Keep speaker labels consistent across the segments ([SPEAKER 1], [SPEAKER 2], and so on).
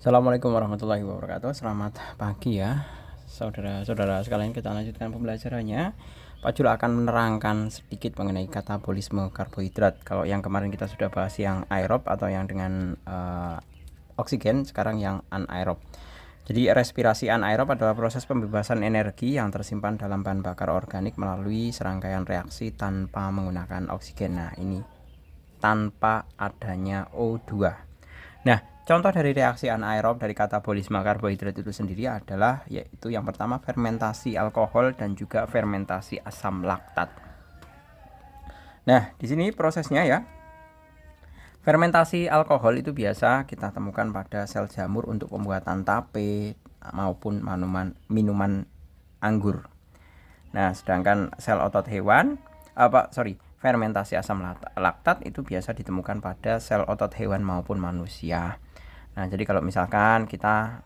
[SPEAKER 1] Assalamualaikum warahmatullahi wabarakatuh. Selamat pagi ya, saudara-saudara sekalian. Kita lanjutkan pembelajarannya. Pak Jul akan menerangkan sedikit mengenai katabolisme karbohidrat. Kalau yang kemarin kita sudah bahas yang aerob atau yang dengan oksigen, sekarang yang anaerob. Jadi respirasi anaerob adalah proses pembebasan energi yang tersimpan dalam bahan bakar organik melalui serangkaian reaksi tanpa menggunakan oksigen. Nah, ini tanpa adanya O2. Nah, contoh dari reaksi anaerob dari katabolisme karbohidrat itu sendiri adalah yaitu yang pertama fermentasi alkohol dan juga fermentasi asam laktat. Nah, di sini prosesnya ya. Fermentasi alkohol itu biasa kita temukan pada sel jamur untuk pembuatan tape maupun minuman anggur. Nah, sedangkan sel otot hewan fermentasi asam laktat itu biasa ditemukan pada sel otot hewan maupun manusia. Nah, jadi kalau misalkan kita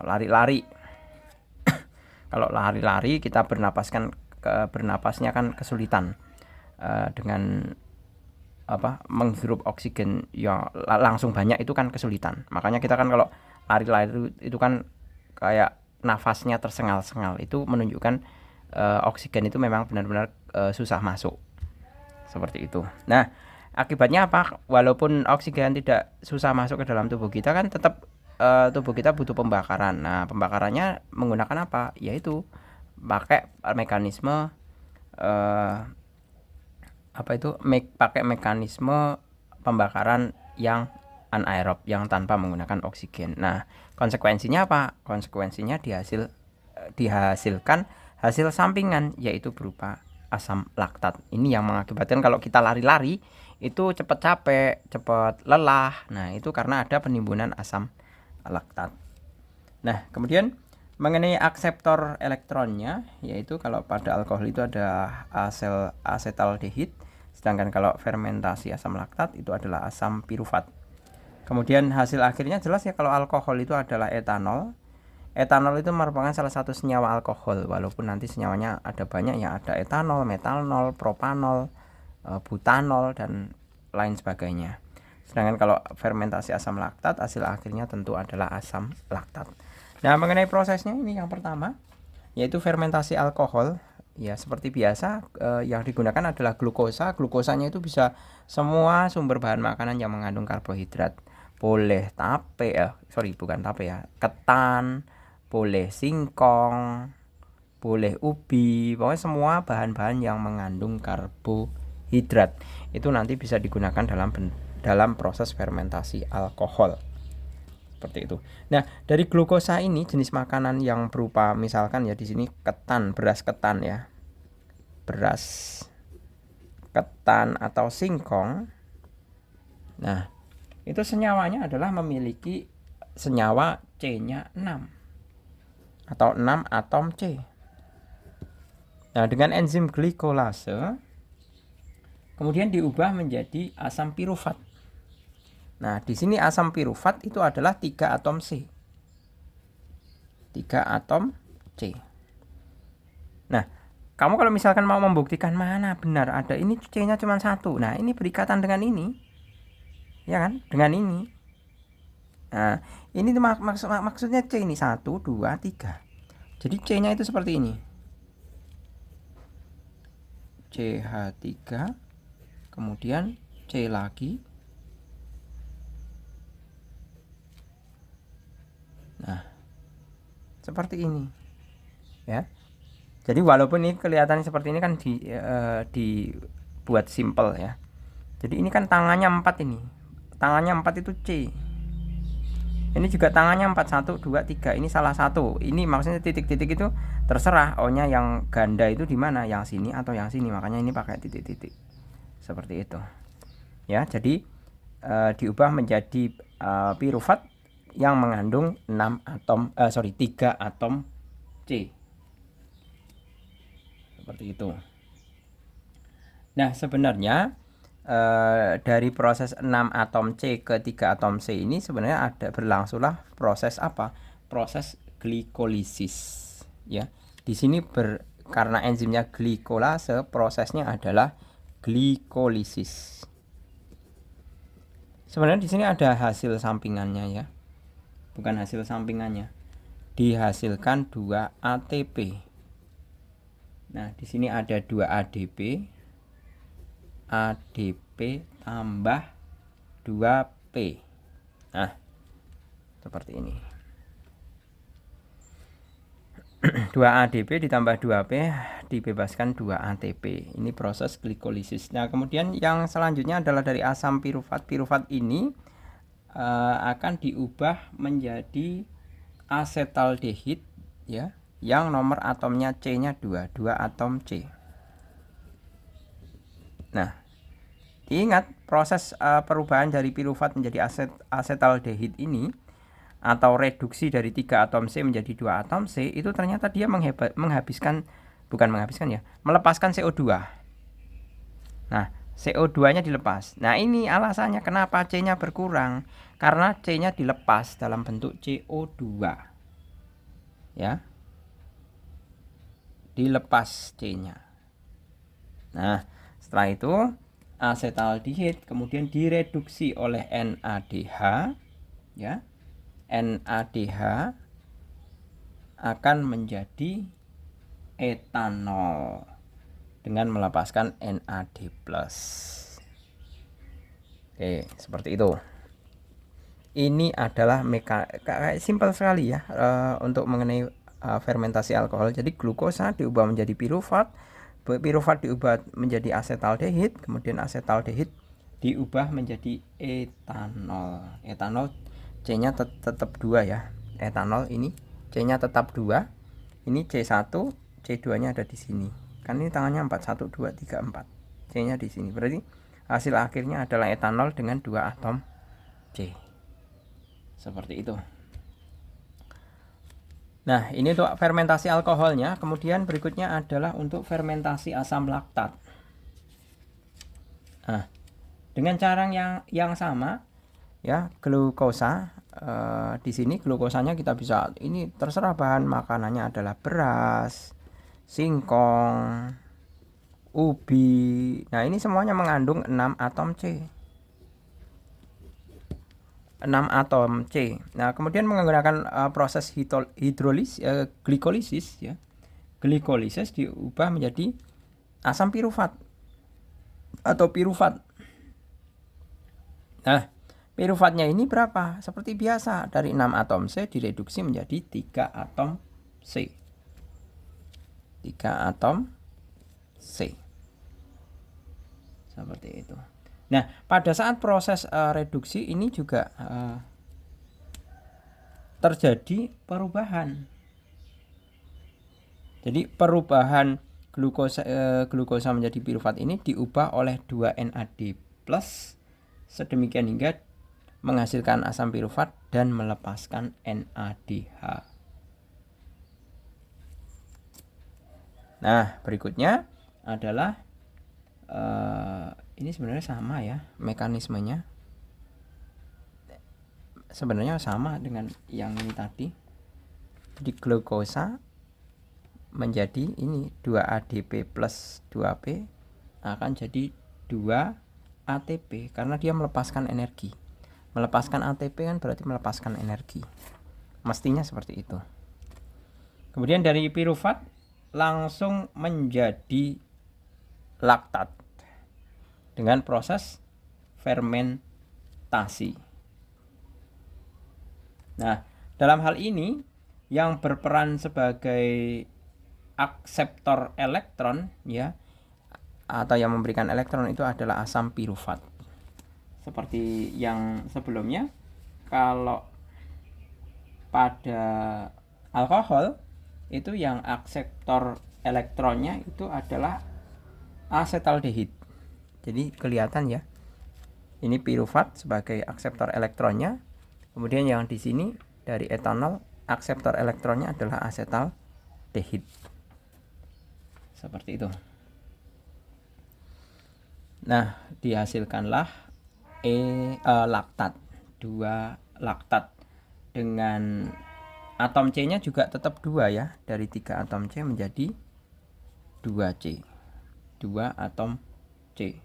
[SPEAKER 1] lari-lari, kalau lari-lari kita bernapasnya kan kesulitan dengan menghirup oksigen yang langsung banyak itu kan kesulitan. Makanya kita kan kalau lari-lari itu kan kayak nafasnya tersengal-sengal, itu menunjukkan oksigen itu memang benar-benar susah masuk. Seperti itu. Nah, akibatnya apa? Walaupun oksigen tidak susah masuk ke dalam tubuh kita, kan tetap tubuh kita butuh pembakaran. Nah, pembakarannya menggunakan apa? Yaitu pakai mekanisme pakai mekanisme pembakaran yang anaerob, yang tanpa menggunakan oksigen. Nah, konsekuensinya apa? Konsekuensinya dihasilkan hasil sampingan, yaitu berupa asam laktat. Ini yang mengakibatkan kalau kita lari-lari itu cepat capek, cepat lelah. Nah, itu karena ada penimbunan asam laktat. Nah, kemudian mengenai akseptor elektronnya, yaitu kalau pada alkohol itu ada asetaldehid, sedangkan kalau fermentasi asam laktat itu adalah asam pirufat. Kemudian hasil akhirnya jelas ya, kalau alkohol itu adalah etanol. Etanol itu merupakan salah satu senyawa alkohol, walaupun nanti senyawanya ada banyak ya, ada etanol, metanol, propanol, butanol, dan lain sebagainya. Sedangkan kalau fermentasi asam laktat, hasil akhirnya tentu adalah asam laktat. Nah, mengenai prosesnya ini yang pertama, yaitu fermentasi alkohol. Ya, seperti biasa yang digunakan adalah glukosa. Glukosanya itu bisa semua sumber bahan makanan yang mengandung karbohidrat. Boleh ketan, boleh singkong, boleh ubi, pokoknya semua bahan-bahan yang mengandung karbohidrat itu nanti bisa digunakan dalam proses fermentasi alkohol. Seperti itu. Nah, dari glukosa ini jenis makanan yang berupa misalkan ya di sini beras ketan ya. Beras ketan atau singkong. Nah, itu senyawanya adalah memiliki senyawa C-nya 6 atau 6 atom C. Nah, dengan enzim glikolase kemudian diubah menjadi asam pirufat. Nah, di sini asam pirufat itu adalah 3 atom C. 3 atom C. Nah, kamu kalau misalkan mau membuktikan mana benar ada ini C-nya cuma 1. Nah, ini berikatan dengan ini. Ya kan? Dengan ini. Nah, ini maksudnya C ini 1, 2, 3. Jadi C-nya itu seperti ini. CH3, kemudian C lagi. Nah, seperti ini. Ya. Jadi walaupun ini kelihatan seperti ini kan dibuat simple ya. Jadi ini kan tangannya 4 ini. Tangannya 4 itu C. Ini juga tangannya 4, 1, 2, 3. Ini salah satu. Ini maksudnya titik-titik itu terserah O-nya yang ganda itu di mana, yang sini atau yang sini. Makanya ini pakai titik-titik. Seperti itu. Ya, jadi diubah menjadi pirufat yang mengandung 3 atom C. Seperti itu. Nah, sebenarnya dari proses 6 atom C ke 3 atom C ini sebenarnya berlangsunglah proses apa? Proses glikolisis ya. Di sini karena enzimnya glikolase, prosesnya adalah glikolisis. Sebenarnya di sini ada hasil sampingannya ya. bukan hasil sampingannya. Dihasilkan 2 ATP. Nah, di sini ada 2 ADP. ADP tambah 2P. Nah, seperti ini. 2 ADP ditambah 2P dibebaskan 2 ATP. Ini proses glikolisis. Nah, kemudian yang selanjutnya adalah dari asam pirufat. Pirufat ini akan diubah menjadi asetaldehid ya, yang nomor atomnya C-nya 2 atom C. Nah, ingat proses perubahan dari pirufat menjadi asetaldehid ini atau reduksi dari 3 atom C menjadi 2 atom C itu ternyata dia melepaskan CO2. Nah, CO2-nya dilepas. Nah, ini alasannya kenapa C-nya berkurang. Karena C-nya dilepas dalam bentuk CO2. Ya. Dilepas C-nya. Nah, setelah itu asetaldehid kemudian direduksi oleh NADH ya. NADH akan menjadi etanol dengan melepaskan NAD+. Oke, seperti itu. Ini adalah simpel sekali ya untuk mengenai fermentasi alkohol. Jadi glukosa diubah menjadi pirufat, pirufat diubah menjadi asetaldehid, kemudian asetaldehid diubah menjadi etanol. Etanol C-nya tetap 2 ya. Etanol ini C-nya tetap 2. Ini C1, C2-nya ada di sini. Kan ini tangannya 4, 1 2 3 4. C-nya di sini. Berarti hasil akhirnya adalah etanol dengan 2 atom C. Seperti itu. Nah, ini untuk fermentasi alkoholnya. Kemudian berikutnya adalah untuk fermentasi asam laktat. Nah, dengan cara yang sama ya, glukosa di sini glukosanya kita bisa, ini terserah bahan makanannya adalah beras, singkong, ubi. Nah, ini semuanya mengandung 6 atom C. 6 atom C. Nah, kemudian menggunakan proses glikolisis ya. Glikolisis diubah menjadi asam pirufat atau pirufat. Nah, pirufatnya ini berapa? Seperti biasa, dari 6 atom C direduksi menjadi 3 atom C. 3 atom C. Seperti itu. Nah, pada saat proses reduksi ini juga terjadi perubahan. Jadi perubahan glukosa menjadi pirufat ini diubah oleh 2 NAD+ sedemikian hingga menghasilkan asam pirufat dan melepaskan NADH. Nah, berikutnya adalah ini sebenarnya sama ya mekanismenya. Sebenarnya sama dengan yang ini tadi. Jadi glukosa menjadi ini 2 ADP plus 2P akan jadi 2 ATP karena dia melepaskan energi. Melepaskan ATP kan berarti melepaskan energi. Mestinya seperti itu. Kemudian dari pirufat langsung menjadi laktat dengan proses fermentasi. Nah, dalam hal ini yang berperan sebagai akseptor elektron ya, atau yang memberikan elektron itu adalah asam pirufat. Seperti yang sebelumnya, kalau pada alkohol itu yang akseptor elektronnya itu adalah asetaldehid. Jadi kelihatan ya, ini pirufat sebagai akseptor elektronnya. Kemudian yang di sini dari etanol akseptor elektronnya adalah asetaldehid. Seperti itu. Nah, dihasilkanlah laktat, 2 laktat dengan atom C-nya juga tetap 2 ya. Dari 3 atom C menjadi 2C. 2 atom C.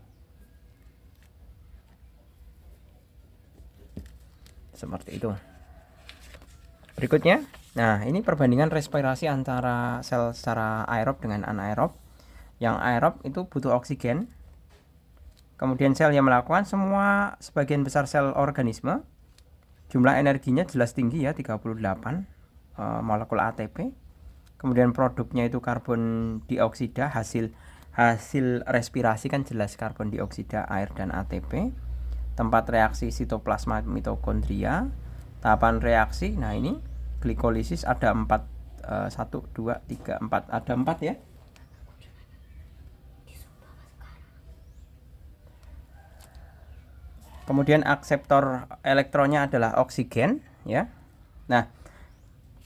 [SPEAKER 1] Seperti itu. Berikutnya, nah ini perbandingan respirasi antara sel secara aerob dengan anaerob. Yang aerob itu butuh oksigen. Kemudian sel yang melakukan semua sebagian besar sel organisme. Jumlah energinya jelas tinggi ya, 38 molekul ATP. Kemudian produknya itu karbon dioksida, hasil respirasi kan jelas karbon dioksida, air dan ATP. Tempat reaksi sitoplasma mitokondria. Tahapan reaksi, nah ini glikolisis ada 4, 1, 2, 3, 4, ada 4 ya. Kemudian akseptor elektronnya adalah oksigen ya. Nah,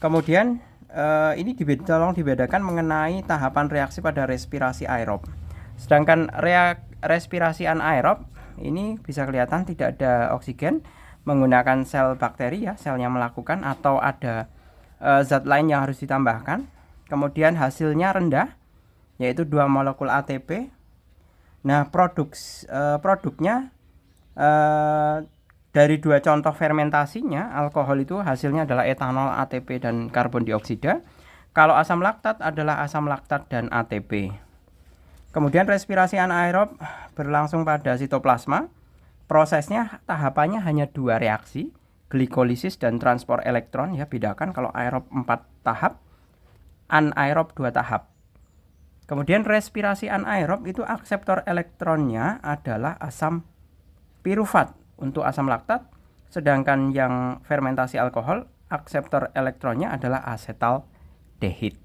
[SPEAKER 1] kemudian ini tolong dibedakan mengenai tahapan reaksi pada respirasi aerob. Sedangkan respirasi anaerob ini bisa kelihatan tidak ada oksigen, menggunakan sel bakteri ya, selnya melakukan, atau ada zat lain yang harus ditambahkan. Kemudian hasilnya rendah, yaitu 2 molekul ATP. Nah, produknya dari 2 contoh fermentasinya, alkohol itu hasilnya adalah etanol, ATP, dan karbon dioksida. Kalau asam laktat adalah asam laktat dan ATP. Kemudian respirasi anaerob berlangsung pada sitoplasma. Prosesnya tahapannya hanya 2 reaksi, glikolisis dan transport elektron ya, bedakan kalau aerob 4 tahap, anaerob 2 tahap. Kemudian respirasi anaerob itu akseptor elektronnya adalah asam pirufat untuk asam laktat, sedangkan yang fermentasi alkohol akseptor elektronnya adalah asetaldehid.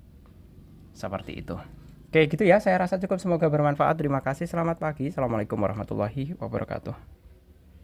[SPEAKER 1] Seperti itu. Oke gitu ya, saya rasa cukup, semoga bermanfaat. Terima kasih, selamat pagi. Assalamualaikum warahmatullahi wabarakatuh.